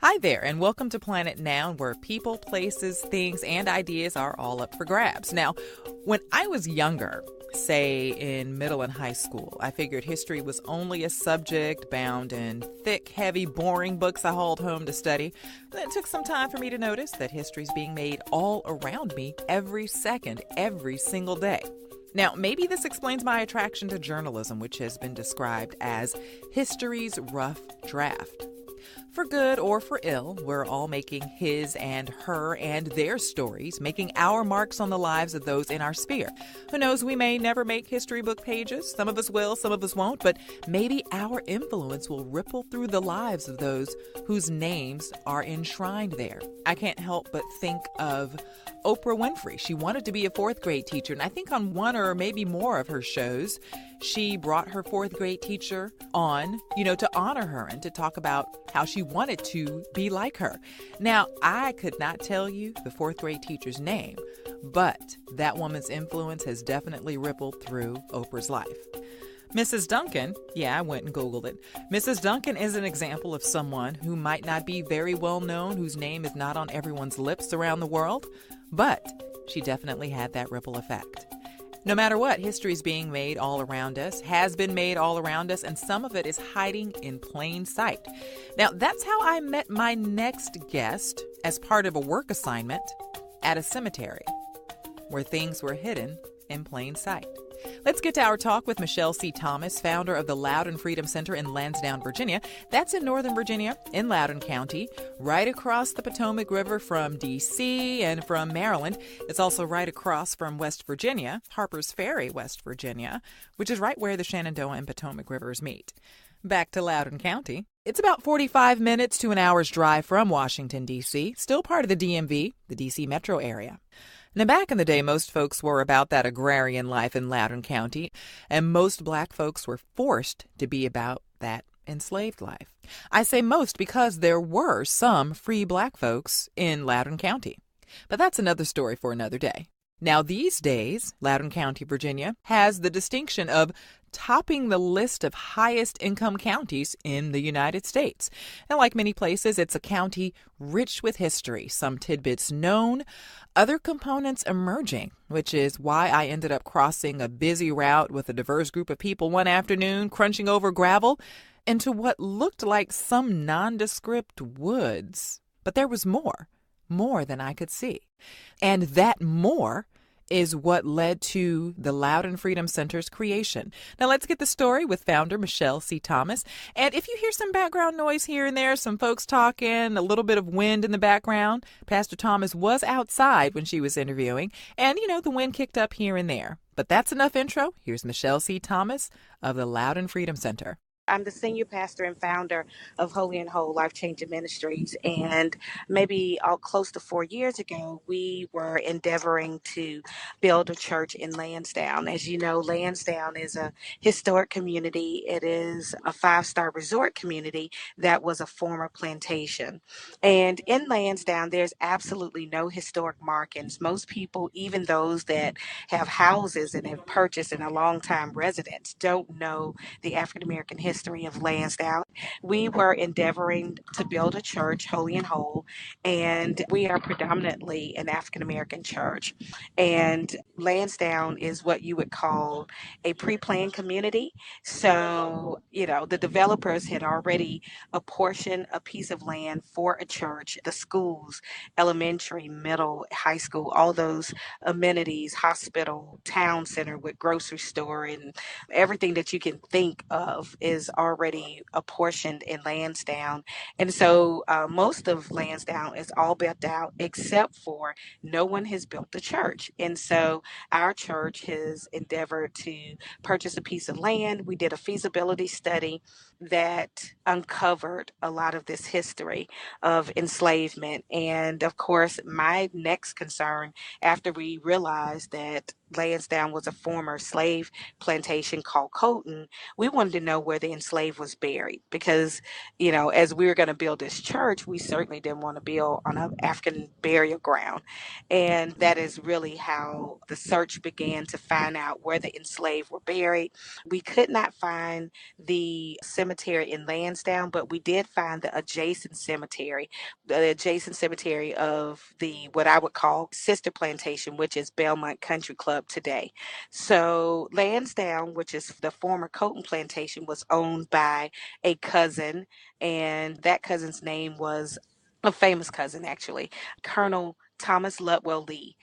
Hi there, and welcome to Planet Noun, where people, places, things, and ideas are all up for grabs. Now, when I was younger, say in middle and high school, I figured history was only a subject bound in thick, heavy, boring books I hauled home to study. It took some time for me to notice that history's being made all around me every second, every single day. Now, maybe this explains my attraction to journalism, which has been described as history's rough draft. For good or for ill, we're all making his and her and their stories, making our marks on the lives of those in our sphere. Who knows, we may never make history book pages. Some of us will, some of us won't, but maybe our influence will ripple through the lives of those whose names are enshrined there. I can't help but think of Oprah Winfrey. She wanted to be a fourth grade teacher, and I think on one or maybe more of her shows, she brought her fourth grade teacher on, to honor her and to talk about how she wanted to be like her. Now, I could not tell you the fourth grade teacher's name, but that woman's influence has definitely rippled through Oprah's life. Mrs. Duncan, I went and Googled it. Mrs. Duncan is an example of someone who might not be very well known, whose name is not on everyone's lips around the world, but she definitely had that ripple effect. No matter what, history is being made all around us, has been made all around us, and some of it is hiding in plain sight. Now, that's how I met my next guest as part of a work assignment at a cemetery where things were hidden in plain sight. Let's get to our talk with Michelle C. Thomas, founder of the Loudoun Freedom Center in Lansdowne, Virginia. That's in Northern Virginia, in Loudoun County, right across the Potomac River from D.C. and from Maryland. It's also right across from West Virginia, Harper's Ferry, West Virginia, which is right where the Shenandoah and Potomac Rivers meet. Back to Loudoun County. It's about 45 minutes to an hour's drive from Washington, D.C., still part of the DMV, the D.C. metro area. Now, back in the day, most folks were about that agrarian life in Loudoun County, and most black folks were forced to be about that enslaved life. I say most because there were some free black folks in Loudoun County. But that's another story for another day. Now, these days, Loudoun County, Virginia, has the distinction of topping the list of highest income counties in the United States. And like many places, it's a county rich with history, some tidbits known, other components emerging, which is why I ended up crossing a busy route with a diverse group of people one afternoon, crunching over gravel into what looked like some nondescript woods. But there was more than I could see. And that more is what led to the Loudoun Freedom Center's creation. Now let's get the story with founder Michelle C. Thomas. And if you hear some background noise here and there, some folks talking, a little bit of wind in the background, Pastor Thomas was outside when she was interviewing, and the wind kicked up here and there. But that's enough intro. Here's Michelle C. Thomas of the Loudoun Freedom Center. I'm the senior pastor and founder of Holy and Whole Life Changing Ministries. And maybe close to 4 years ago, we were endeavoring to build a church in Lansdowne. As you know, Lansdowne is a historic community. It is a 5-star resort community that was a former plantation. And in Lansdowne, there's absolutely no historic markings. Most people, even those that have houses and have purchased and are longtime residents, don't know the African American history of Lansdowne. We were endeavoring to build a church, Holy and Whole, and we are predominantly an African American church. And Lansdowne is what you would call a pre-planned community. So, the developers had already apportioned a piece of land for a church, the schools, elementary, middle, high school, all those amenities, hospital, town center with grocery store, and everything that you can think of is already apportioned in Lansdowne. And so most of Lansdowne is all built out except for no one has built the church. And so our church has endeavored to purchase a piece of land. We did a feasibility study that uncovered a lot of this history of enslavement. And of course, my next concern after we realized that Lansdowne was a former slave plantation called Colton, we wanted to know where the enslaved was buried because, as we were going to build this church, we certainly didn't want to build on an African burial ground. And that is really how the search began to find out where the enslaved were buried. We could not find the cemetery cemetery in Lansdowne, but we did find the adjacent cemetery of the what I would call sister plantation, which is Belmont Country Club today. So Lansdowne, which is the former Colton plantation, was owned by a cousin, and that cousin's name was a famous cousin actually, Colonel Thomas Ludwell Lee.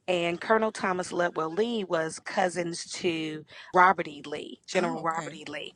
And Colonel Thomas Ludwell Lee was cousins to Robert E. Lee, Oh, General Robert okay. E. Lee.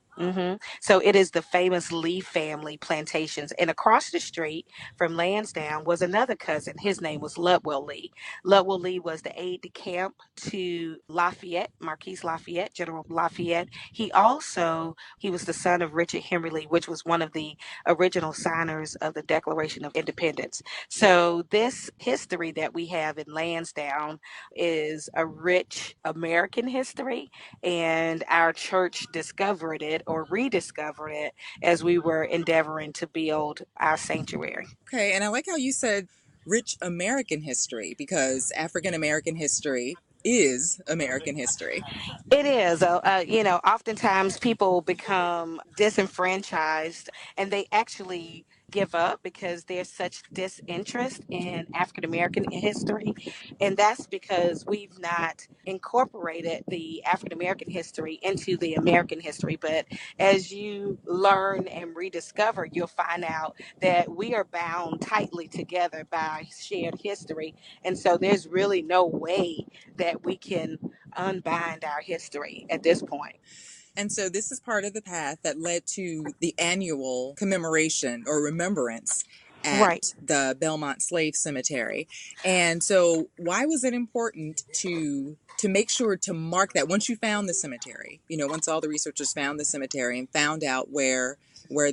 So it is the famous Lee family plantations. And across the street from Lansdowne was another cousin. His name was Ludwell Lee. Ludwell Lee was the aide de camp to Lafayette, Marquis Lafayette, General Lafayette. He was the son of Richard Henry Lee, which was one of the original signers of the Declaration of Independence. So this history that we have in Lansdowne is a rich American history, and our church discovered it or rediscovered it as we were endeavoring to build our sanctuary. Okay, and I like how you said rich American history because African American history is American history. It is. Oftentimes people become disenfranchised and they actually give up because there's such disinterest in African American history. And that's because we've not incorporated the African American history into the American history. But as you learn and rediscover, you'll find out that we are bound tightly together by shared history. And so there's really no way that we can unbind our history at this point. And so this is part of the path that led to the annual commemoration or remembrance Right. at the Belmont Slave Cemetery. And so why was it important to make sure to mark that once you found the cemetery, once all the researchers found the cemetery and found out where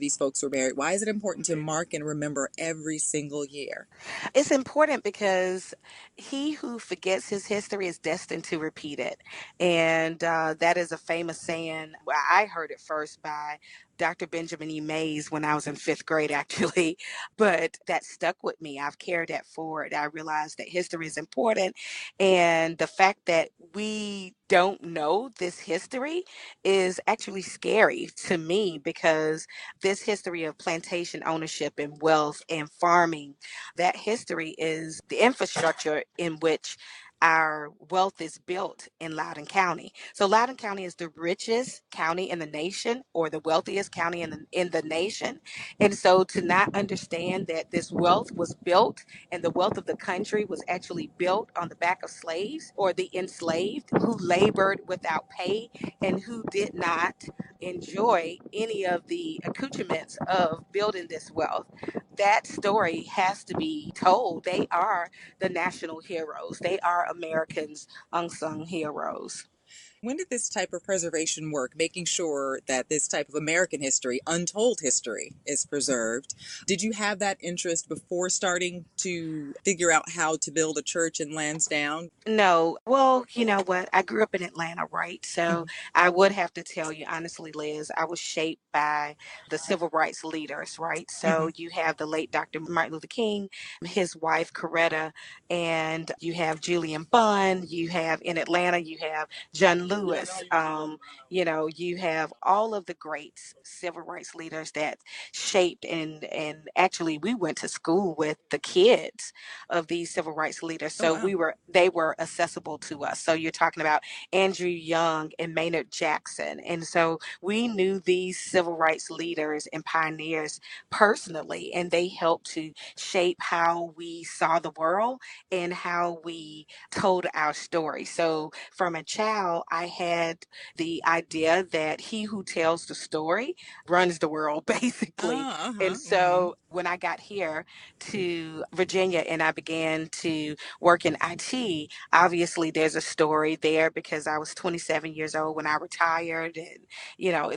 these folks were buried, why is it important to mark and remember every single year? It's important because he who forgets his history is destined to repeat it. And that is a famous saying. Well, I heard it first by Dr. Benjamin E. Mays when I was in fifth grade, actually. But that stuck with me. I've carried that forward. I realized that history is important. And the fact that we don't know this history is actually scary to me because this history of plantation ownership and wealth and farming, that history is the infrastructure in which our wealth is built in Loudoun County. So Loudoun County is the richest county in the nation or the wealthiest county in the nation. And so to not understand that this wealth was built and the wealth of the country was actually built on the back of slaves or the enslaved who labored without pay and who did not enjoy any of the accoutrements of building this wealth, that story has to be told. They are the national heroes. They are Americans' unsung heroes. When did this type of preservation work, making sure that this type of American history, untold history, is preserved? Did you have that interest before starting to figure out how to build a church in Lansdowne? No, well, you know what? I grew up in Atlanta, right? So Mhm. I would have to tell you honestly, Liz, I was shaped by the civil rights leaders, right? So Mhm. you have the late Dr. Martin Luther King, his wife Coretta, and you have Julian Bond. You have in Atlanta, you have John Lewis. You have all of the great civil rights leaders that shaped and actually we went to school with the kids of these civil rights leaders. Oh, So wow. they were accessible to us. So you're talking about Andrew Young and Maynard Jackson. And so we knew these civil rights leaders and pioneers personally, and they helped to shape how we saw the world and how we told our story. So from a child, I had the idea that he who tells the story runs the world, basically. Ah, And uh-huh. so when I got here to Virginia and I began to work in IT, obviously there's a story there because I was 27 years old when I retired. And,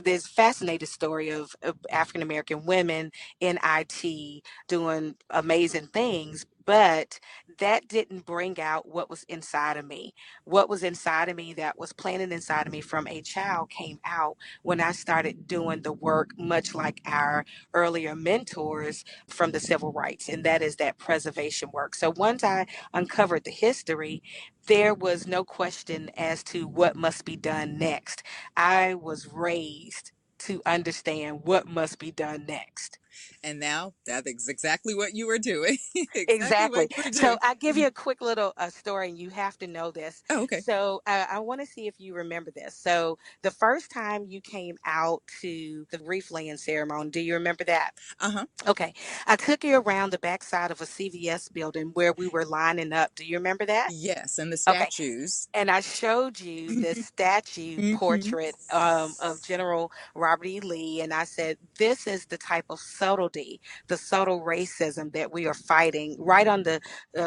there's a fascinating story of African American women in IT doing amazing things. But that didn't bring out what was inside of me. What was inside of me that was planted inside of me from a child came out when I started doing the work, much like our earlier mentors from the civil rights, and that is that preservation work. So once I uncovered the history, there was no question as to what must be done next. I was raised to understand what must be done next. And now that is exactly what you were doing. Exactly what Exactly. you were So doing. I'll give you a quick little story, and you have to know this. Oh, okay. So I want to see if you remember this. So the first time you came out to the wreath laying ceremony, do you remember that? Uh-huh. Okay. I took you around the backside of a CVS building where we were lining up. Do you remember that? Yes, and the Okay. statues. And I showed you this statue Hmm. portrait of General Robert E. Lee, and I said, this is the type of subtlety, the subtle racism that we are fighting right on the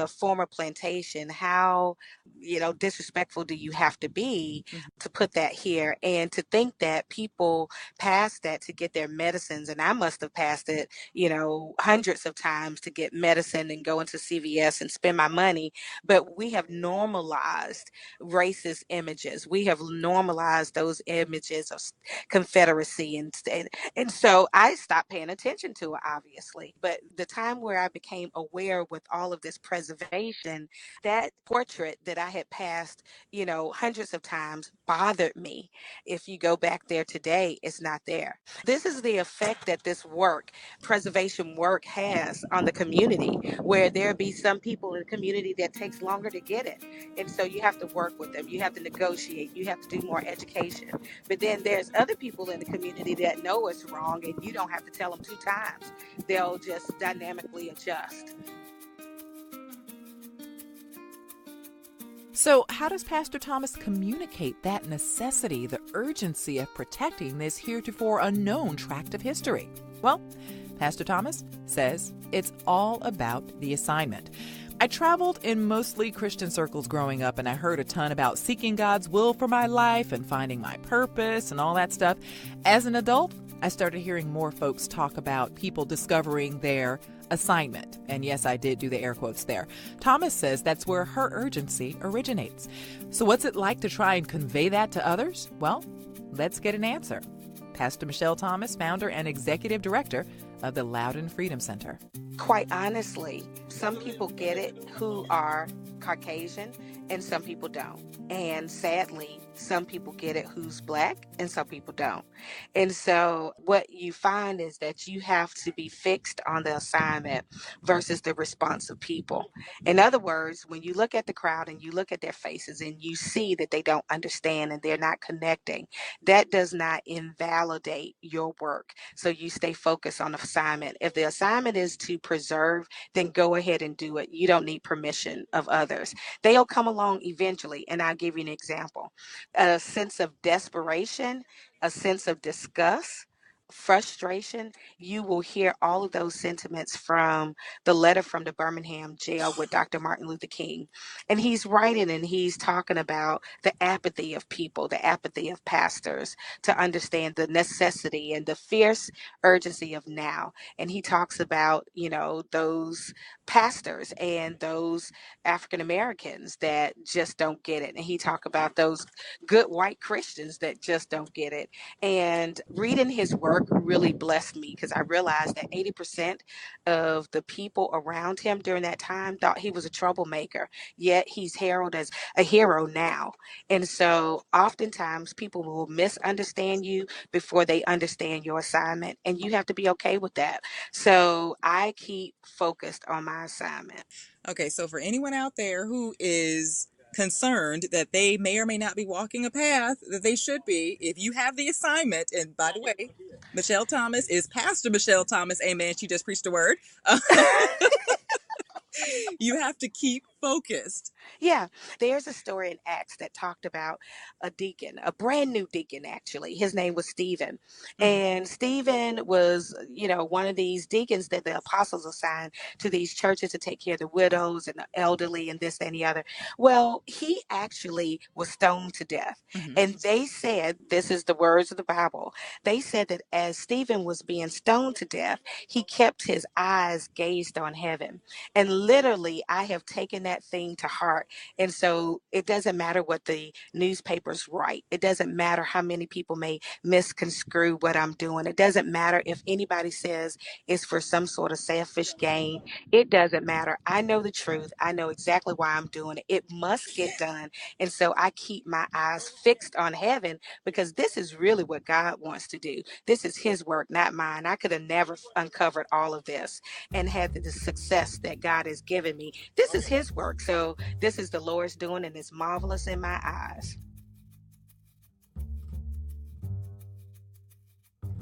former plantation. How, disrespectful do you have to be to put that here? And to think that people pass that to get their medicines, and I must have passed it, hundreds of times to get medicine and go into CVS and spend my money. But we have normalized racist images. We have normalized those images of Confederacy, and so I stopped paying attention to it, obviously. But the time where I became aware with all of this preservation, that portrait that I had passed, hundreds of times bothered me. If you go back there today, it's not there. This is the effect that this work, preservation work, has on the community, where there be some people in the community that takes longer to get it. And so you have to work with them. You have to negotiate. You have to do more education. But then there's other people in the community that know it's wrong, and you don't have to tell them two times. They'll just dynamically adjust. So, how does Pastor Thomas communicate that necessity, the urgency of protecting this heretofore unknown tract of history? Well, Pastor Thomas says it's all about the assignment. I traveled in mostly Christian circles growing up, and I heard a ton about seeking God's will for my life and finding my purpose and all that stuff. As an adult, I started hearing more folks talk about people discovering their assignment. And yes, I did do the air quotes there. Thomas says that's where her urgency originates. So what's it like to try and convey that to others? Well, let's get an answer. Pastor Michelle Thomas, founder and executive director of the Loudon Freedom Center. Quite honestly, some people get it who are Caucasian and some people don't. And sadly, some people get it who's Black and some people don't. And so what you find is that you have to be fixed on the assignment versus the response of people. In other words, when you look at the crowd and you look at their faces and you see that they don't understand and they're not connecting, that does not invalidate your work. So you stay focused on the assignment. If the assignment is to preserve, then go ahead and do it. You don't need permission of others. They'll come along eventually. And I'll give you an example. A sense of desperation, a sense of disgust, frustration. You will hear all of those sentiments from the letter from the Birmingham jail with Dr. Martin Luther King. And he's writing and he's talking about the apathy of people, the apathy of pastors to understand the necessity and the fierce urgency of now. And he talks about, those pastors and those African Americans that just don't get it. And he talk about those good white Christians that just don't get it. And reading his work really blessed me because I realized that 80% of the people around him during that time thought he was a troublemaker, yet he's heralded as a hero now. And so oftentimes people will misunderstand you before they understand your assignment, and you have to be okay with that. So I keep focused on my assignment. Okay, so for anyone out there who is concerned that they may or may not be walking a path that they should be, if you have the assignment, and by the way, Michelle Thomas is Pastor Michelle Thomas, amen, she just preached a word. You have to keep focused. Yeah, there's a story in Acts that talked about a deacon, a brand new deacon, actually. His name was Stephen. Mhm. And Stephen was, one of these deacons that the apostles assigned to these churches to take care of the widows and the elderly and this and the other. Well, he actually was stoned to death. Mhm. And they said, this is the words of the Bible, they said that as Stephen was being stoned to death, he kept his eyes gazed on heaven. And literally, I have taken that that thing to heart. And so it doesn't matter what the newspapers write. It doesn't matter how many people may misconstrue what I'm doing. It doesn't matter if anybody says it's for some sort of selfish gain. It doesn't matter. I know the truth. I know exactly why I'm doing it. It must get done. And so I keep my eyes fixed on heaven because this is really what God wants to do. This is His work, not mine. I could have never uncovered all of this and had the success that God has given me. This is His work. So this is the Lord's doing, and it's marvelous in my eyes.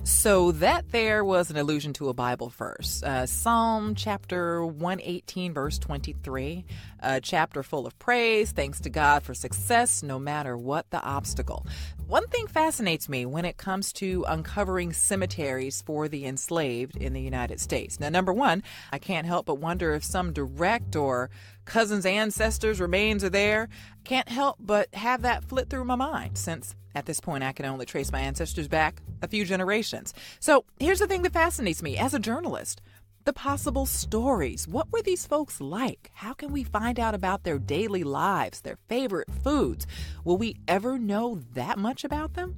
So that there was an allusion to a Bible verse. Psalm chapter 118, verse 23, a chapter full of praise, thanks to God for success, no matter what the obstacle. One thing fascinates me when it comes to uncovering cemeteries for the enslaved in the United States. Now, number one, I can't help but wonder if some direct or cousins' ancestors' remains are there. Can't help but have that flit through my mind, since at this point I can only trace my ancestors back a few generations. So here's the thing that fascinates me as a journalist. The possible stories. What were these folks like? How can we find out about their daily lives, their favorite foods? Will we ever know that much about them?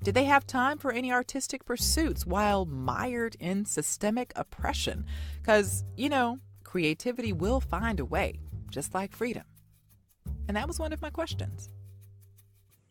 Did they have time for any artistic pursuits while mired in systemic oppression? Because, creativity will find a way, just like freedom. And that was one of my questions.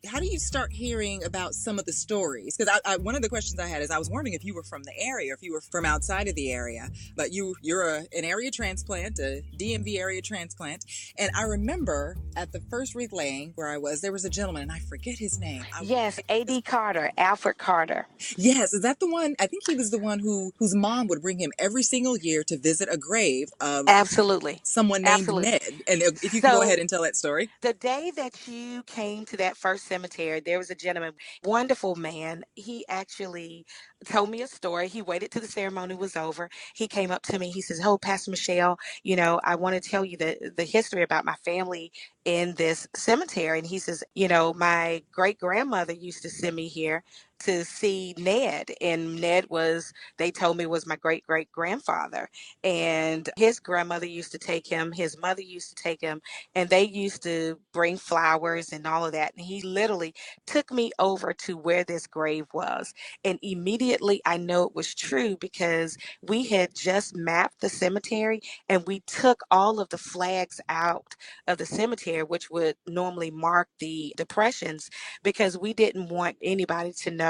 How do you start hearing about some of the stories? Because one of the questions I had is I was wondering if you were from the area, or if you were from outside of the area. But you're an area transplant, a DMV area transplant. And I remember at the first wreath laying where I was, there was a gentleman, and I forget his name. Yes, A.D. Carter, Alfred Carter. Yes, is that the one? I think he was the one whose mom would bring him every single year to visit a grave of Absolutely. someone named Absolutely. Ned. And if you can go So ahead and tell that story. the day that you came to that first cemetery, there was a gentleman, wonderful man. He actually told me a story. He waited till the ceremony was over. He came up to me. He says, "Oh, Pastor Michelle, I want to tell you the history about my family in this cemetery." And he says, my great grandmother used to send me here to see Ned. And they told me, was my great great grandfather. And his grandmother used to take him, his mother used to take him, and they used to bring flowers and all of that. And he literally took me over to where this grave was. And immediately I know it was true because we had just mapped the cemetery and we took all of the flags out of the cemetery, which would normally mark the depressions, because we didn't want anybody to know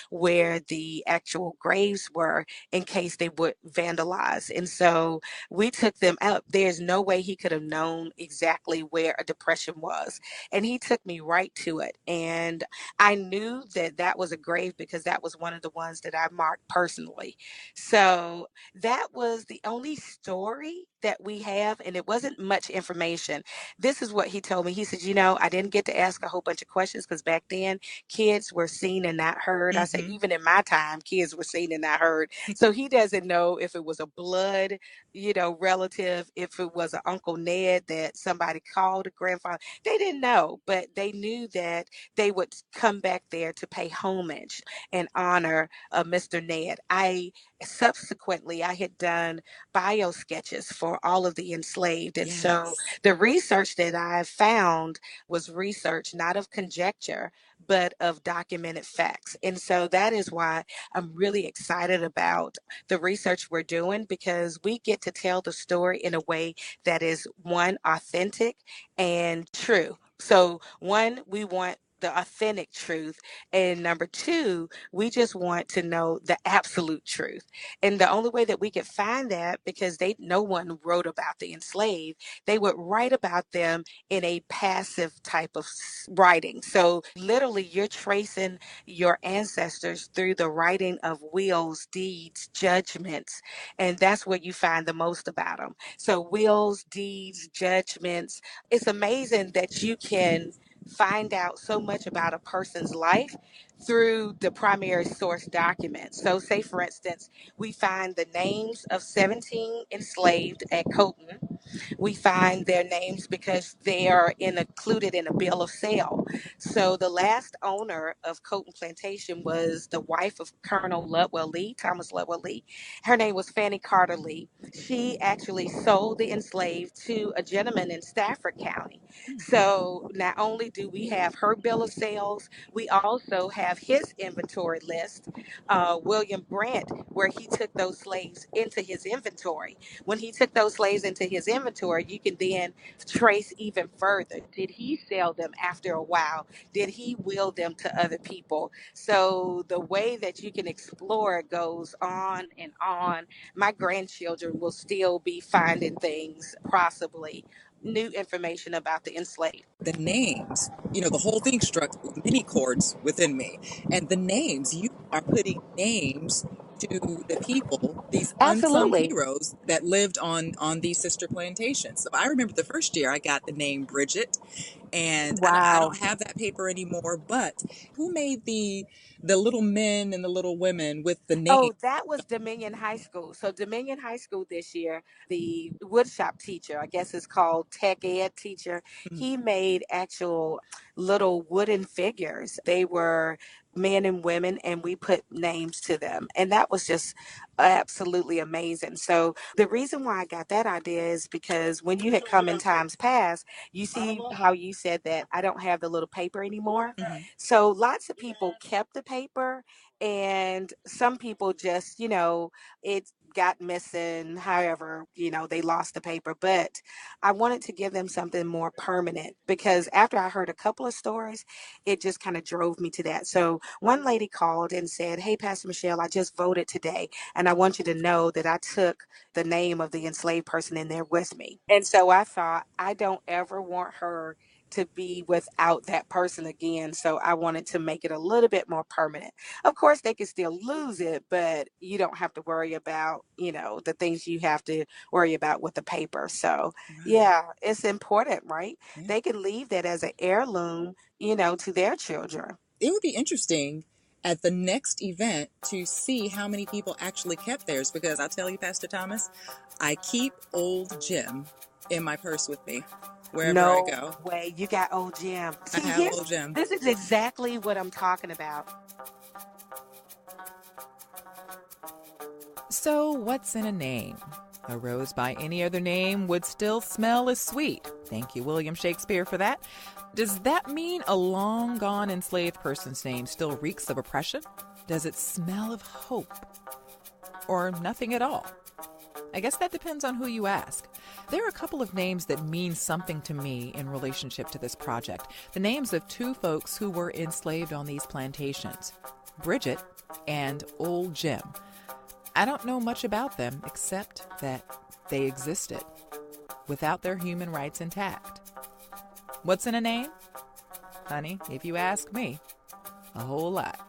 where the actual graves were in case they would vandalize. And so we took them out. There's no way he could have known exactly where a depression was. And he took me right to it. And I knew that that was a grave because that was one of the ones that I marked personally. So that was the only story that we have, and it wasn't much information. This is what he told me. He said, I didn't get to ask a whole bunch of questions because back then kids were seen and not heard. I said, even in my time, kids were seen and not heard. So he doesn't know if it was a blood, relative, if it was an Uncle Ned that somebody called a grandfather. They didn't know, but they knew that they would come back there to pay homage and honor Mr. Ned. Subsequently, I had done bio sketches for all of the enslaved. And so Yes. the research that I found was research not of conjecture, but of documented facts. And so that is why I'm really excited about the research we're doing, because we get to tell the story in a way that is, one, authentic and true. So one, we want the authentic truth. And number two, we just want to know the absolute truth. And the only way that we could find that, because no one wrote about the enslaved, they would write about them in a passive type of writing. So literally you're tracing your ancestors through the writing of wills, deeds, judgments, and that's where you find the most about them. So wills, deeds, judgments. It's amazing that you can find out so much about a person's life through the primary source document. So, say for instance, we find the names of 17 enslaved at Colton. We find their names because they are included in a bill of sale. So the last owner of Colton Plantation was the wife of Colonel Ludwell Lee, Thomas Ludwell Lee. Her name was Fanny Carter Lee. She actually sold the enslaved to a gentleman in Stafford County. So not only do we have her bill of sales, we also have his inventory list, William Brent, where he took those slaves into his inventory. When he took those slaves into his inventory, you can then trace even further. Did he sell them after a while? Did he will them to other people? So the way that you can explore goes on and on. My grandchildren will still be finding things, possibly new information about the enslaved. The names, the whole thing struck many chords within me. And the names, you are putting names to the people, these unsung Absolutely. heroes that lived on these sister plantations. So I remember the first year I got the name Bridget, and I Wow. don't have that paper anymore. But who made the little men and the little women with the name? Oh, that was Dominion High School. So Dominion High School this year, the woodshop teacher, I guess it's called tech ed teacher, Mhm. he made actual little wooden figures. They were men and women, and we put names to them. And that was just absolutely amazing. So the reason why I got that idea is because when you had come in times past, you see how you said that I don't have the little paper anymore. Mhm. So lots of people kept the paper, and some people just, it got missing. However, they lost the paper. But I wanted to give them something more permanent, because after I heard a couple of stories, it just kind of drove me to that. So one lady called and said, "Hey, Pastor Michelle, I just voted today, and I want you to know that I took the name of the enslaved person in there with me." And so I thought, I don't ever want her to be without that person again. So I wanted to make it a little bit more permanent. Of course, they can still lose it, but you don't have to worry about, the things you have to worry about with the paper. So, Right. yeah, it's important, right? Yeah. They can leave that as an heirloom, to their children. It would be interesting at the next event to see how many people actually kept theirs, because I'll tell you, Pastor Thomas, I keep old Jim in my purse with me wherever I No go. way. You got old Jim. I See, have old Jim. this is exactly what I'm talking about. So, what's in a name? A rose by any other name would still smell as sweet. Thank you, William Shakespeare, for that. Does that mean a long gone enslaved person's name still reeks of oppression? Does it smell of hope? Or nothing at all? I guess that depends on who you ask. There are a couple of names that mean something to me in relationship to this project. The names of two folks who were enslaved on these plantations, Bridget and Old Jim. I don't know much about them except that they existed without their human rights intact. What's in a name? Honey, if you ask me, a whole lot.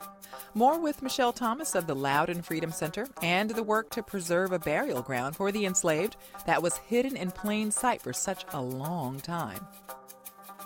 More with Michelle Thomas of the Loudon Freedom Center and the work to preserve a burial ground for the enslaved that was hidden in plain sight for such a long time.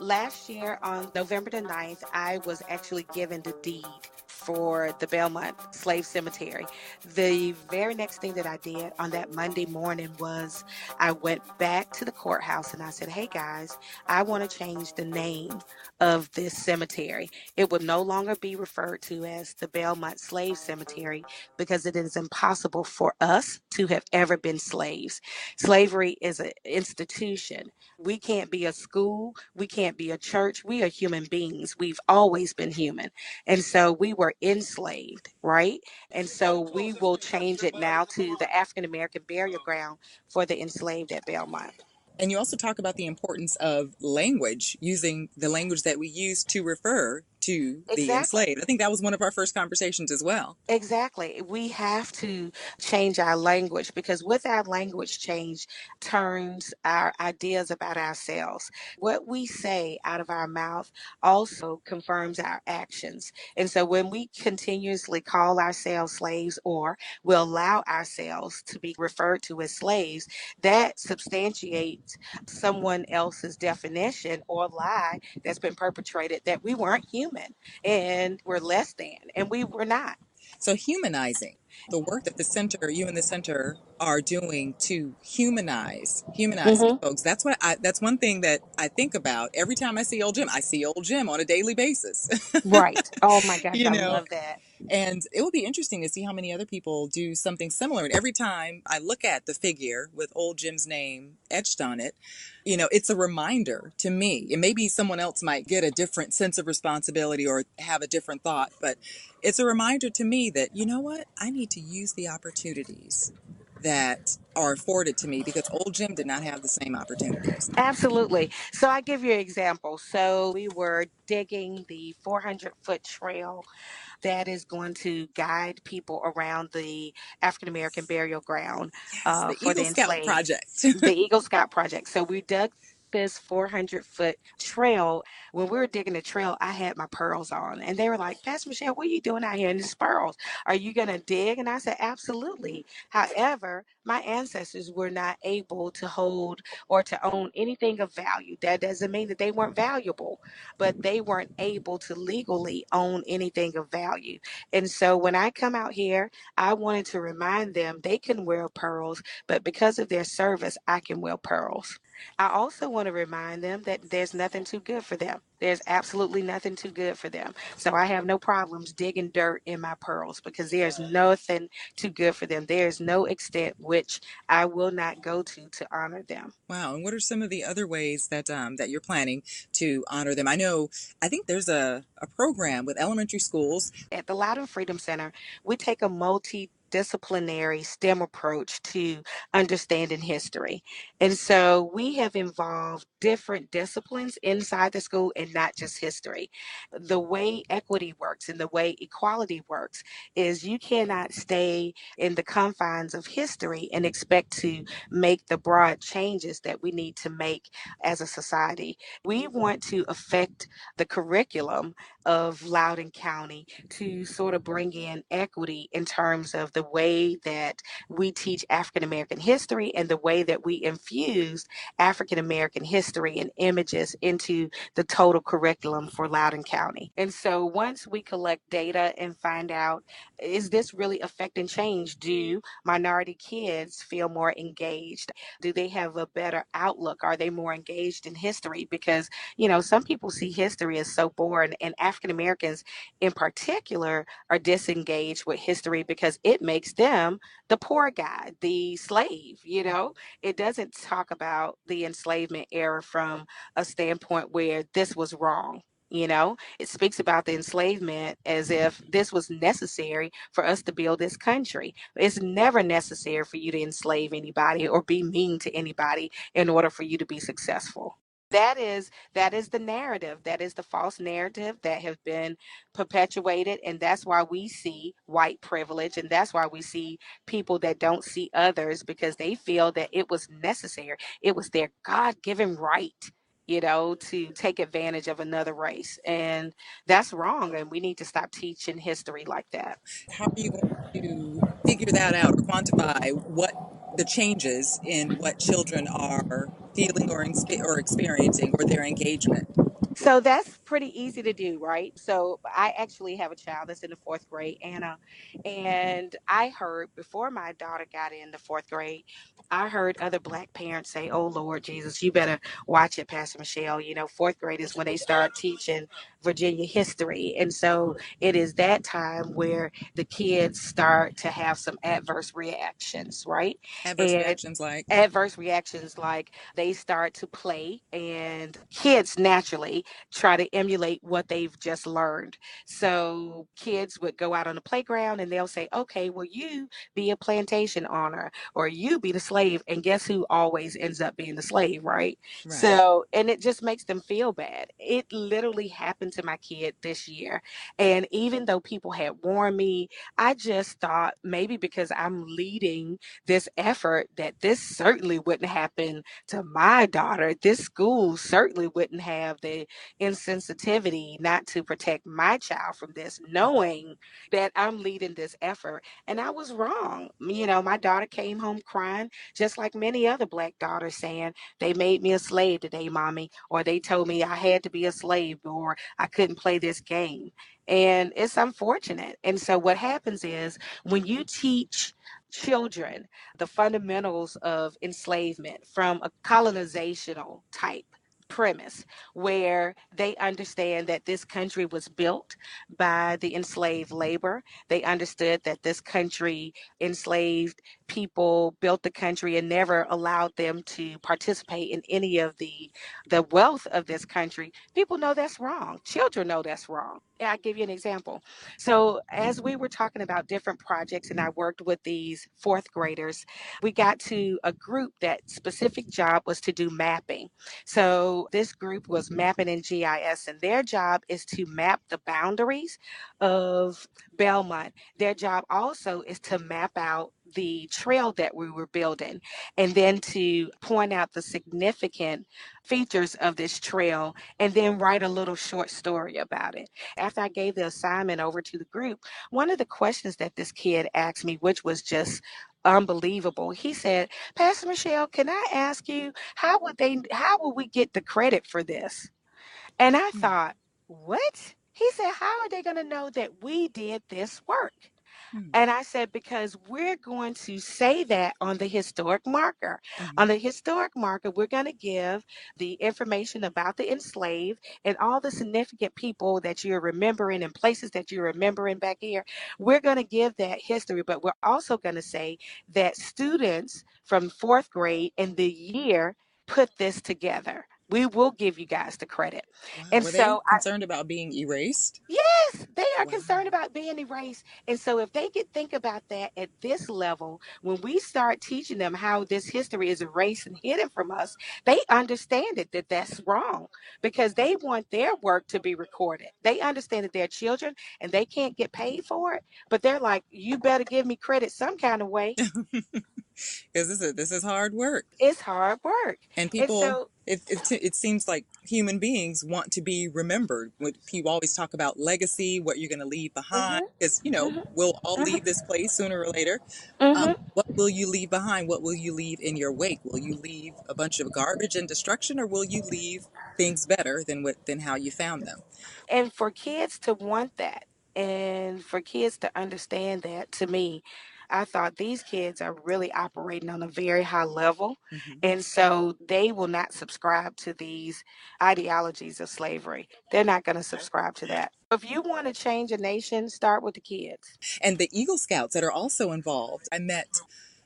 Last year on November the 9th, I was actually given the deed for the Belmont Slave Cemetery. The very next thing that I did on that Monday morning was I went back to the courthouse and I said, "Hey guys, I want to change the name of this cemetery. It will no longer be referred to as the Belmont Slave Cemetery, because it is impossible for us to have ever been slaves. Slavery is an institution. We can't be a school. We can't be a church. We are human beings. We've always been human. And so we were enslaved, right? And so we will change it now to the African American burial ground for the enslaved at Belmont." And you also talk about the importance of language, using the language that we use to refer to the Exactly. enslaved. I think that was one of our first conversations as well. Exactly. We have to change our language, because with our language change turns our ideas about ourselves. What we say out of our mouth also confirms our actions. And so when we continuously call ourselves slaves, or will allow ourselves to be referred to as slaves, that substantiates someone else's definition or lie that's been perpetrated that we weren't human. human and we're less than, and we were not. So humanizing the work that the center, you and the center are doing to humanize these Hmm. folks. That's one thing that I think about every time I see old Jim. I see old Jim on a daily basis, Right. Oh my gosh, you I know, love that. and it will be interesting to see how many other people do something similar. And every time I look at the figure with old Jim's name etched on it, it's a reminder to me. And maybe someone else might get a different sense of responsibility or have a different thought, but it's a reminder to me that, you know what? I need to use the opportunities that are afforded to me because old Jim did not have the same opportunities. Absolutely. So I give you an example. So we were digging the 400-foot trail that is going to guide people around the African American burial ground Yes, the for Eagle the Scout enslaved, Project. the Eagle Scout Project. So we dug this 400-foot trail. When we were digging the trail, I had my pearls on, and they were like, Pastor Michelle, what are you doing out here in these pearls? Are you going to dig? And I said, absolutely. However, my ancestors were not able to hold or to own anything of value. That doesn't mean that they weren't valuable, but they weren't able to legally own anything of value. And so when I come out here, I wanted to remind them they can wear pearls, but because of their service, I can wear pearls. I also want to remind them that there's nothing too good for them. There's absolutely nothing too good for them. So I have no problems digging dirt in my pearls because there's nothing too good for them. There's no extent which I will not go to honor them. Wow. And what are some of the other ways that you're planning to honor them? I think there's a program with elementary schools. At the Loudon Freedom Center, we take a multidisciplinary STEM approach to understanding history. And so we have involved different disciplines inside the school and not just history. The way equity works and the way equality works is you cannot stay in the confines of history and expect to make the broad changes that we need to make as a society. We want to affect the curriculum of Loudoun County to sort of bring in equity in terms of the way that we teach African American history and the way that we infuse African American history and images into the total curriculum for Loudoun County. And so once we collect data and find out, is this really affecting change? Do minority kids feel more engaged? Do they have a better outlook? Are they more engaged in history? Because, some people see history as so boring, and African Americans in particular are disengaged with history because it makes them the poor guy, the slave. It doesn't talk about the enslavement era from a standpoint where this was wrong. It speaks about the enslavement as if this was necessary for us to build this country. It's never necessary for you to enslave anybody or be mean to anybody in order for you to be successful. That is the narrative. That is the false narrative that have been perpetuated, and that's why we see white privilege, and that's why we see people that don't see others because they feel that it was necessary. It was their God-given right, to take advantage of another race, and that's wrong. And we need to stop teaching history like that. How are you going to figure that out or quantify what the changes in what children are feeling or experiencing or their engagement? So that's pretty easy to do, right? So I actually have a child that's in the fourth grade, Anna, and I heard before my daughter got in the fourth grade, I heard other Black parents say, "Oh Lord Jesus, you better watch it, Pastor Michelle. Fourth grade is when they start teaching Virginia history, and so it is that time where the kids start to have some adverse reactions, right? Adverse And reactions like, adverse reactions like they start to play, and kids naturally try to emulate what they've just learned. So kids would go out on the playground and they'll say, okay, well, you be a plantation owner or you be the slave. And guess who always ends up being the slave, right? right. So, and it just makes them feel bad. It literally happened to my kid this year. And even though people had warned me, I just thought maybe because I'm leading this effort that this certainly wouldn't happen to my daughter. This school certainly wouldn't have the insensitivity not to protect my child from this, knowing that I'm leading this effort. And I was wrong. My daughter came home crying, just like many other Black daughters, saying, they made me a slave today, mommy, or they told me I had to be a slave, or I couldn't play this game. And it's unfortunate. And so what happens is when you teach children the fundamentals of enslavement from a colonizational type premise, where they understand that this country was built by the enslaved labor. They understood that this country, enslaved people built the country and never allowed them to participate in any of the wealth of this country. People know that's wrong. Children know that's wrong. Yeah, I'll give you an example. So, as we were talking about different projects, and I worked with these fourth graders, we got to a group that specific job was to do mapping. So, this group was mapping in GIS, and their job is to map the boundaries of Belmont. Their job also is to map out the trail that we were building, and then to point out the significant features of this trail, and then write a little short story about it. After I gave the assignment over to the group, one of the questions that this kid asked me, which was just unbelievable, he said, Pastor Michelle, can I ask you, how will we get the credit for this? And I Hmm. thought, what? He said, how are they going to know that we did this work? Hmm. And I said, because we're going to say that on the historic marker. Hmm. On the historic marker, we're going to give the information about the enslaved and all the significant people that you're remembering and places that you're remembering back here. We're going to give that history, but we're also going to say that students from fourth grade in the year put this together. We will give you guys the credit. Wow. And Were they so I concerned about being erased? Yes, they are Wow. concerned about being erased. And so if they could think about that at this level, when we start teaching them how this history is erased and hidden from us, they understand it that that's wrong, because they want their work to be recorded. They understand that they're children and they can't get paid for it, but they're like, you better give me credit some kind of way. Because this is hard work. It's hard work. And And people, so, it seems like human beings want to be remembered. When people always talk about legacy, what you're going to leave behind, mhm, because mhm, we'll all leave mhm, this place sooner or later. mhm. What will you leave behind? What will you leave in your wake? Will you leave a bunch of garbage and destruction, or will you leave things better than how you found them? And for kids to want that, and for kids to understand that, to me, I thought these kids are really operating on a very high level. Hmm. And so they will not subscribe to these ideologies of slavery. They're not going to subscribe to that. If you want to change a nation, start with the kids. And the Eagle Scouts that are also involved. I met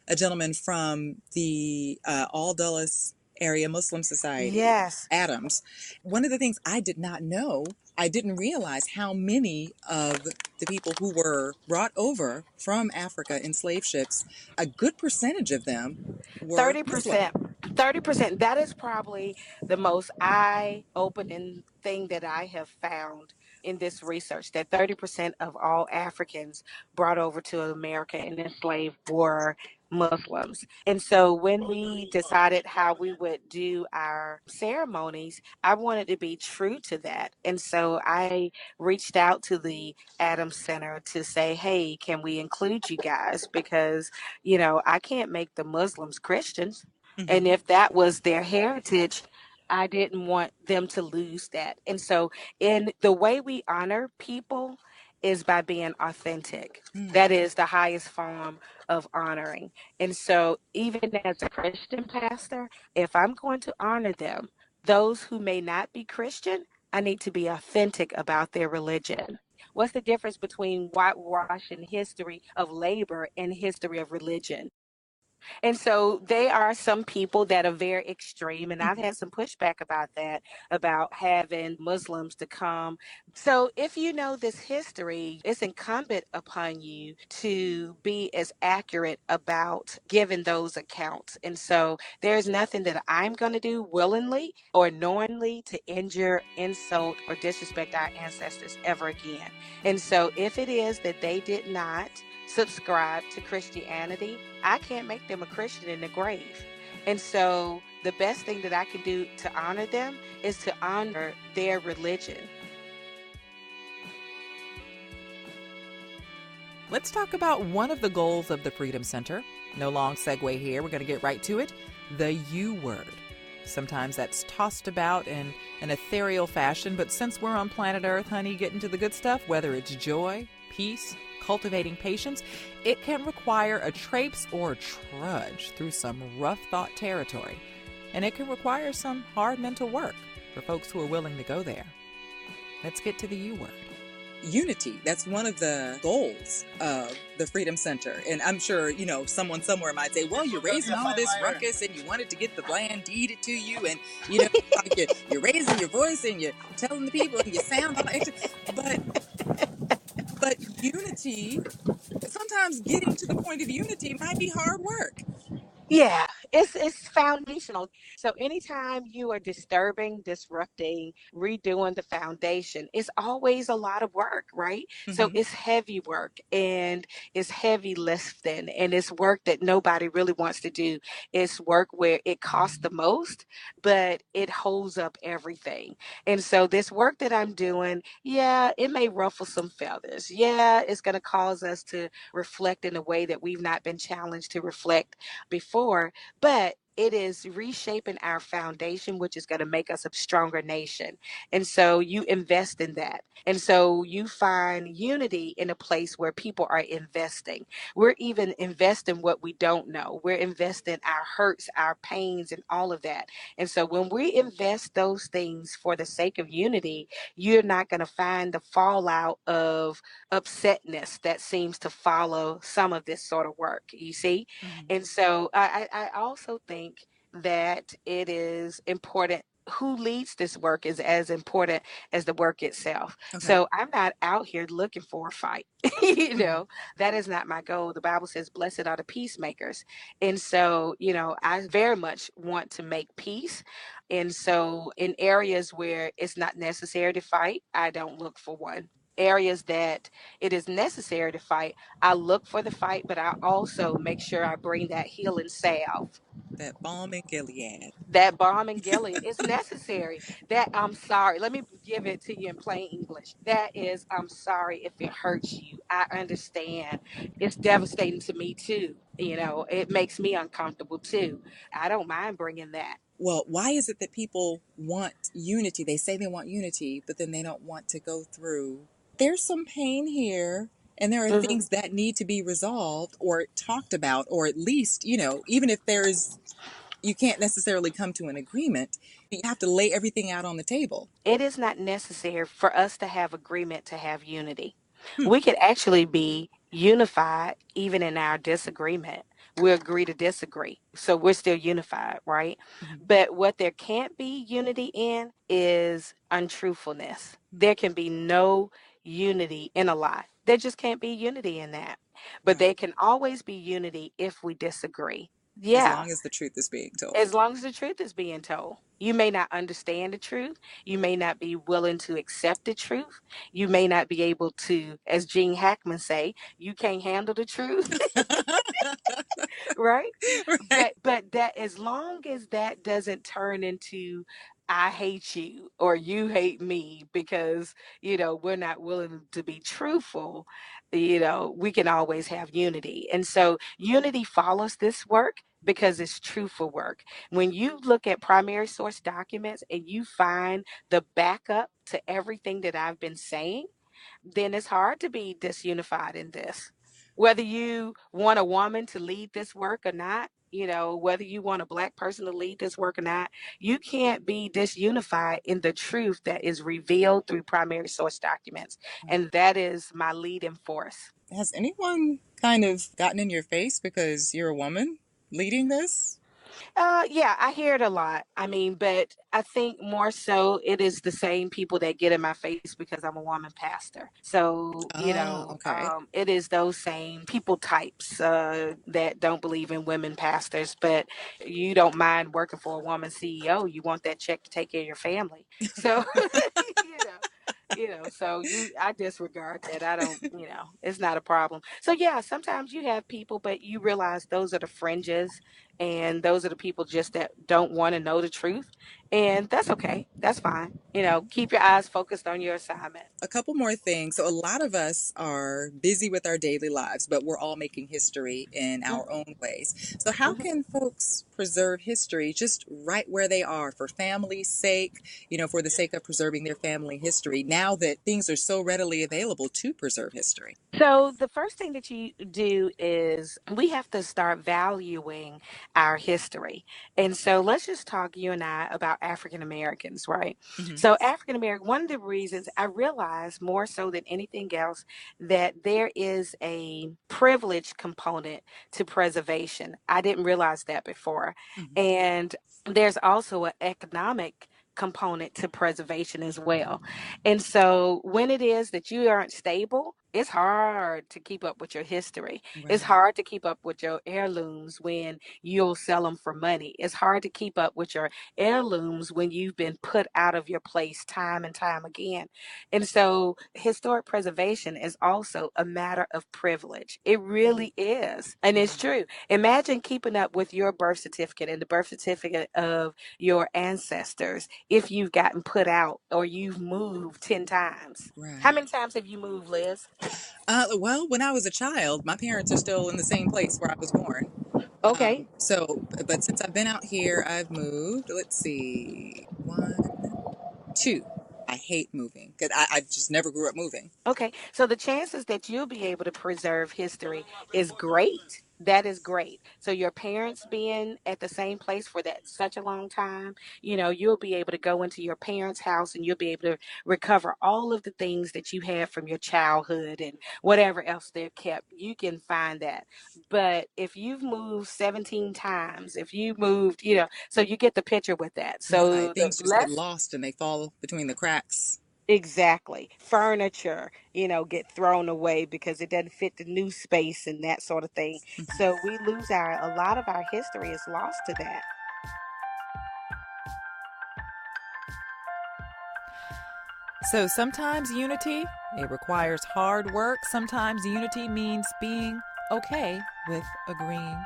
a gentleman from the All Dulles Area Muslim Society, Yes, Adams. One of the things I did not know, I didn't realize how many of the people who were brought over from Africa in slave ships, a good percentage of them were Muslim. 30%. 30%. That is probably the most eye-opening thing that I have found in this research, that 30% of all Africans brought over to America and enslaved were Muslims. And so when we decided how we would do our ceremonies, I wanted to be true to that. And so I reached out to the Adams Center to say, hey, can we include you guys? Because I can't make the Muslims Christians. And Hmm. if that was their heritage, I didn't want them to lose that. And so, in the way we honor people is by being authentic. That is the highest form of honoring. And so, even as a Christian pastor, if I'm going to honor them, those who may not be Christian, I need to be authentic about their religion. What's the difference between whitewashing history of labor and history of religion? And so they are some people that are very extreme, and I've Hmm. had some pushback about that, about having Muslims to come. So if you know this history, it's incumbent upon you to be as accurate about giving those accounts. And so there's nothing that I'm going to do willingly or knowingly to injure, insult, or disrespect our ancestors ever again. And so if it is that they did not subscribe to Christianity, I can't make them a Christian in the grave. And so The best thing that I can do to honor them is to honor their religion. Let's talk about one of the goals of the Freedom Center. No long segue here. We're going to get right to it. The U word. Sometimes that's tossed about in an ethereal fashion, but since we're on planet Earth, honey, getting to the good stuff, whether it's joy, peace, cultivating patience, it can require a traipse or a trudge through some rough thought territory. And it can require some hard mental work for folks who are willing to go there. Let's get to the U word. Unity. That's one of the goals of the Freedom Center. And I'm sure, someone somewhere might say, well, you're raising all this ruckus and you wanted to get the land deeded to you. And, like you're raising your voice and you're telling the people and you sound all extra. But unity, sometimes getting to the point of unity might be hard work. Yeah, it's foundational. So anytime you are disturbing, disrupting, redoing the foundation, it's always a lot of work, right? So Mm-hmm. it's heavy work and it's heavy lifting and it's work that nobody really wants to do. It's work where it costs the most, but it holds up everything. And so this work that I'm doing, yeah, it may ruffle some feathers. Yeah, it's going to cause us to reflect in a way that we've not been challenged to reflect before, but it is reshaping our foundation, which is going to make us a stronger nation. And so you invest in that. And so you find unity in a place where people are investing. We're even investing what we don't know. We're investing our hurts, our pains, and all of that. And so when we invest those things for the sake of unity, you're not going to find the fallout of upsetness that seems to follow some of this sort of work, you see? Mm-hmm. And so I also think that it is important. Who leads this work is as important as the work itself. Okay. So I'm not out here looking for a fight. you Mm-hmm. know, that is not my goal. The Bible says, blessed are the peacemakers. And so, I very much want to make peace. And so, in areas where it's not necessary to fight, I don't look for one. Areas that it is necessary to fight, I look for the fight, but I also make sure I bring that healing salve. That balm in Gilead. That balm in Gilead is necessary. That I'm sorry. Let me give it to you in plain English. That is, I'm sorry if it hurts you. I understand. It's devastating to me too. It makes me uncomfortable too. I don't mind bringing that. Well, why is it that people want unity? They say they want unity, but then they don't want to go through. There's some pain here, and there are Mhm. things that need to be resolved or talked about, or at least, even if you can't necessarily come to an agreement, you have to lay everything out on the table. It is not necessary for us to have agreement to have unity. Hmm. We could actually be unified even in our disagreement. We agree to disagree. So we're still unified, right? Mhm. But what there can't be unity in is untruthfulness. There can be no unity in a lie. There just can't be unity in that. But Right. there can always be unity if we disagree. As Yeah, long as the truth is being as told. long as the truth is being told. You may not understand the truth. You may not be willing to accept the truth. You may not be able to, as Gene Hackman say, you can't handle the truth, right? Right. But that, as long as that doesn't turn into I hate you or you hate me because, we're not willing to be truthful, we can always have unity. And so unity follows this work because it's truthful work. When you look at primary source documents and you find the backup to everything that I've been saying, then it's hard to be disunified in this. Whether you want a woman to lead this work or not, whether you want a black person to lead this work or not, you can't be disunified in the truth that is revealed through primary source documents. And that is my leading force. Has anyone kind of gotten in your face because you're a woman leading this? Yeah, I hear it a lot. I mean, but I think more so it is the same people that get in my face because I'm a woman pastor. So, Ah, okay. it is those same people types that don't believe in women pastors, but you don't mind working for a woman CEO. You want that check to take care of your family. So, you know. So I disregard that. I don't, it's not a problem. So yeah, sometimes you have people, but you realize those are the fringes, and those are the people just that don't want to know the truth. And that's okay. That's fine. Keep your eyes focused on your assignment. A couple more things. So, a lot of us are busy with our daily lives, but we're all making history in our Mhm, own ways. So, how mhm. can folks preserve history just right where they are for family's sake, for the sake of preserving their family history now that things are so readily available to preserve history? So the first thing that you do is we have to start valuing our history. And so let's just talk, you and I, about African Americans, right? Hmm. So African American, one of the reasons I realize more so than anything else that there is a privilege component to preservation. I didn't realize that before. Hmm. And there's also an economic component to preservation as well. And so when it is that you aren't stable, it's hard to keep up with your history. It's Right. hard to keep up with your heirlooms when you'll sell them for money. It's hard to keep up with your heirlooms when you've been put out of your place time and time again. And so historic preservation is also a matter of privilege. It really is. And it's Mhm. true. Imagine keeping up with your birth certificate and the birth certificate of your ancestors if you've gotten put out or you've moved 10 times. How Right. many times have you moved, Liz? Well, when I was a child, my parents are still in the same place where I was born. Okay. But since I've been out here, I've moved. Let's see, one, two. I hate moving because I just never grew up moving. Okay. So the chances that you'll be able to preserve history is great. That is great. So your parents being at the same place for that such a long time, you'll be able to go into your parents' house and you'll be able to recover all of the things that you had from your childhood and whatever else they've kept. You can find that. But if you've moved 17 times, if you moved, so you get the picture with that. Right. So the Things just get less lost and they fall between the cracks. Exactly. Furniture, get thrown away because it doesn't fit the new space and that sort of thing. So we lose a lot of our history is lost to that. So sometimes unity, it requires hard work. Sometimes unity means being okay with agreeing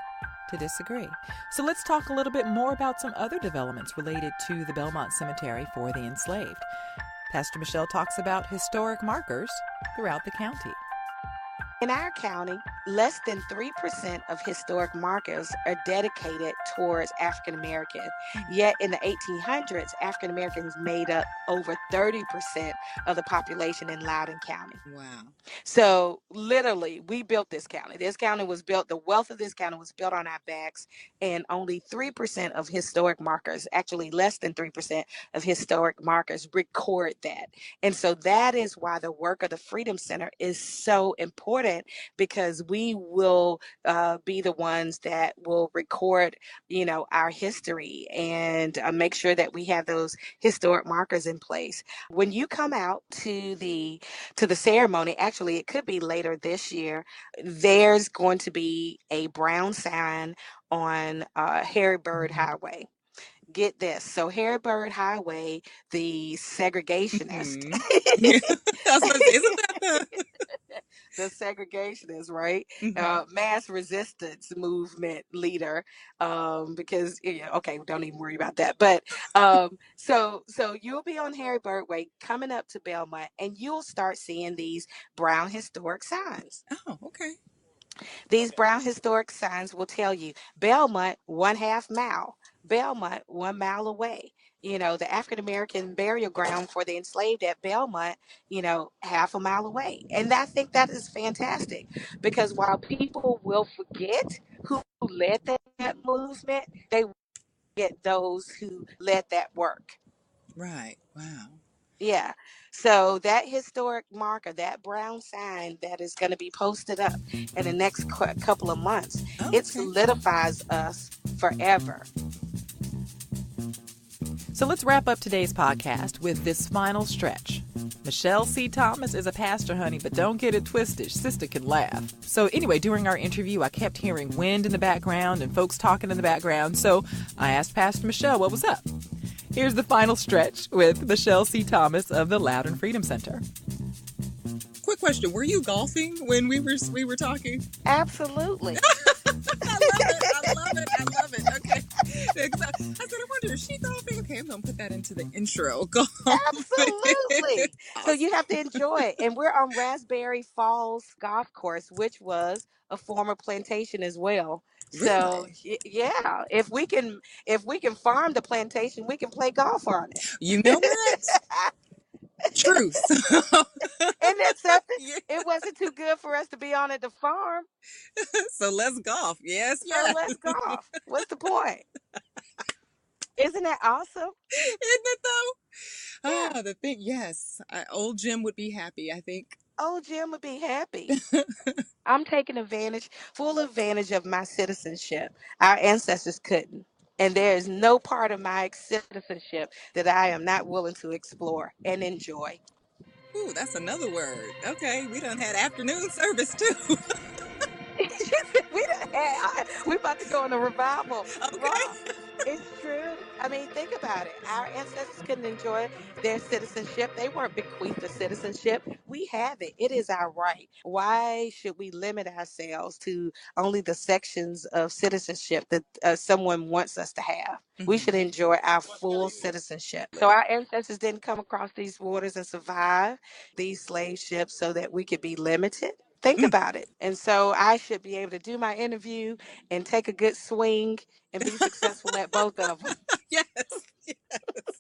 to disagree. So let's talk a little bit more about some other developments related to the Belmont Cemetery for the enslaved. Pastor Michelle talks about historic markers throughout the county. In our county, less than 3% of historic markers are dedicated towards African American. Yet in the 1800s, African Americans made up over 30% of the population in Loudoun County. Wow. So literally, we built this county. This county was built, the wealth of this county was built on our backs, and only 3% of historic markers, actually less than 3% of historic markers record that. And so that is why the work of the Freedom Center is so important, because we will be the ones that will record, our history and make sure that we have those historic markers in place. When you come out to the ceremony, actually it could be later this year, there's going to be a brown sign on Harry Bird Highway. Get this. So Harry Bird Highway, the segregationist, Hmm. I was about to say, isn't that the? the segregationist, right? Hmm. Mass resistance movement leader. Because okay, don't even worry about that. But so you'll be on Harry Bird Way coming up to Belmont, and you'll start seeing these brown historic signs. Oh, okay. These brown historic signs will tell you Belmont, 1/2 mile, Belmont, 1 mile away. The African American burial ground for the enslaved at Belmont, 1/2 mile away. And I think that is fantastic, because while people will forget who led that movement, they get those who led that work. Right. Wow. Yeah. So that historic marker, that brown sign that is going to be posted up in the next couple of months, Oh, it okay. solidifies us forever. So let's wrap up today's podcast with this final stretch. Michelle C. Thomas is a pastor, honey, but don't get it twisted. Sister can laugh. So anyway, during our interview, I kept hearing wind in the background and folks talking in the background. So I asked Pastor Michelle what was up. Here's the final stretch with Michelle C. Thomas of the Loud and Freedom Center. Quick question: were you golfing when we were talking? Absolutely. I love it. Okay. I said, I wonder, is she golfing? Okay, I'm gonna put that into the intro. Golfing. Absolutely. So Awesome. you have to enjoy it. And we're on Raspberry Falls Golf Course, which was a former plantation as well. So Really? yeah, if we can farm the plantation, we can play golf on it. You know what? Truth. Isn't that something? Yeah. It wasn't too good for us to be on at the farm, So let's golf. Yes, so yes. let's golf. What's the point? Isn't that awesome? Isn't it though? Yeah. Ah, the thing. Yes, old Jim would be happy, I think. Old Jim would be happy. I'm taking full advantage of my citizenship. Our ancestors couldn't. And there is no part of my citizenship that I am not willing to explore and enjoy. Ooh, that's another word. Okay, we done had afternoon service too. We about to go on a revival. Raw. Okay. It's true. I mean, think about it. Our ancestors couldn't enjoy their citizenship. They weren't bequeathed a citizenship. We have it. It is our right. Why should we limit ourselves to only the sections of citizenship that someone wants us to have? We should enjoy our full citizenship. So our ancestors didn't come across these waters and survive these slave ships so that we could be limited. Think Mm. about it. And so I should be able to do my interview and take a good swing and be successful at both of them Yes, yes,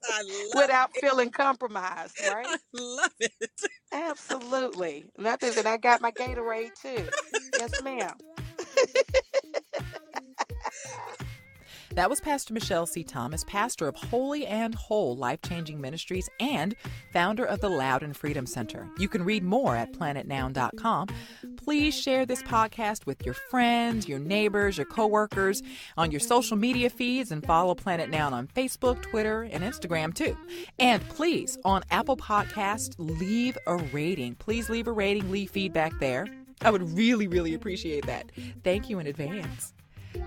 I love without it. feeling compromised, right? I love it. Absolutely. Nothing that I got my Gatorade too. Yes, ma'am. That was Pastor Michelle C. Thomas, pastor of Holy and Whole Life-Changing Ministries and founder of the Loud and Freedom Center. You can read more at planetnoun.com. Please share this podcast with your friends, your neighbors, your coworkers, on your social media feeds, and follow Planet Noun on Facebook, Twitter, and Instagram too. And please, on Apple Podcasts, leave a rating. Please leave a rating, leave feedback there. I would really, really appreciate that. Thank you in advance.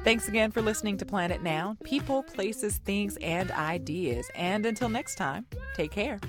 Thanks again for listening to Planet Noun, people, places, things, and ideas. And until next time, take care.